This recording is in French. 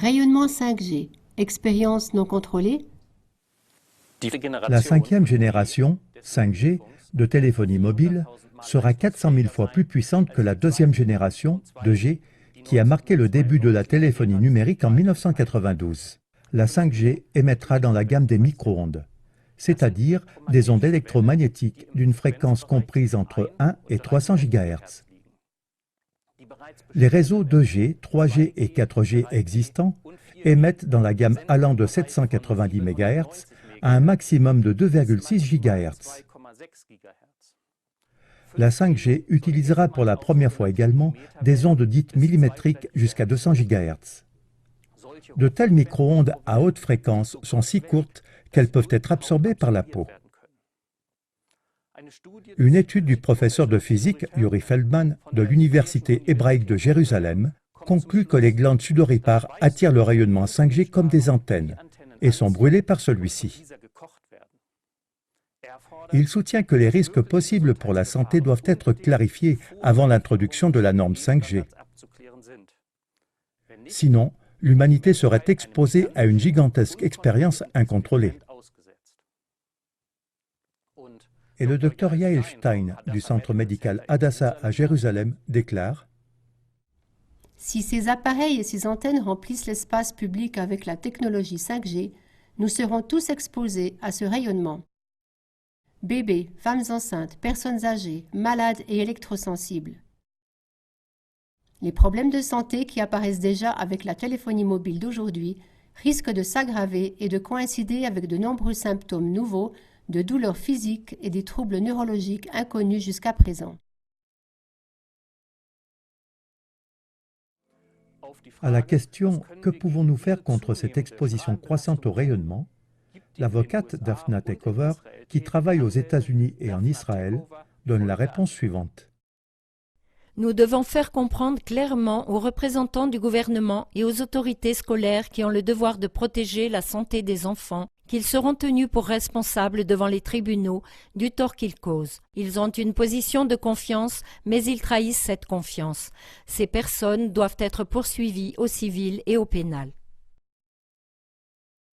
Rayonnement 5G, expérience non contrôlée? La cinquième génération, 5G, de téléphonie mobile sera 400 000 fois plus puissante que la deuxième génération, 2G, qui a marqué le début de la téléphonie numérique en 1992. La 5G émettra dans la gamme des micro-ondes, c'est-à-dire des ondes électromagnétiques d'une fréquence comprise entre 1 et 300 GHz. Les réseaux 2G, 3G et 4G existants émettent dans la gamme allant de 790 MHz à un maximum de 2,6 GHz. La 5G utilisera pour la première fois également des ondes dites millimétriques jusqu'à 200 GHz. De telles micro-ondes à haute fréquence sont si courtes qu'elles peuvent être absorbées par la peau. Une étude du professeur de physique Yuri Feldman de l'Université hébraïque de Jérusalem conclut que les glandes sudoripares attirent le rayonnement 5G comme des antennes et sont brûlées par celui-ci. Il soutient que les risques possibles pour la santé doivent être clarifiés avant l'introduction de la norme 5G. Sinon, l'humanité serait exposée à une gigantesque expérience incontrôlée. Et le docteur Yael Stein du centre médical Hadassah à Jérusalem déclare: Si ces appareils et ces antennes remplissent l'espace public avec la technologie 5G, nous serons tous exposés à ce rayonnement. Bébés, femmes enceintes, personnes âgées, malades et électrosensibles. Les problèmes de santé qui apparaissent déjà avec la téléphonie mobile d'aujourd'hui risquent de s'aggraver et de coïncider avec de nombreux symptômes nouveaux, de douleurs physiques et des troubles neurologiques inconnus jusqu'à présent. À la question « Que pouvons-nous faire contre cette exposition croissante au rayonnement ?», l'avocate Daphna Tekover, qui travaille aux États-Unis et en Israël, donne la réponse suivante. Nous devons faire comprendre clairement aux représentants du gouvernement et aux autorités scolaires qui ont le devoir de protéger la santé des enfants qu'ils seront tenus pour responsables devant les tribunaux du tort qu'ils causent. Ils ont une position de confiance, mais ils trahissent cette confiance. Ces personnes doivent être poursuivies au civil et au pénal.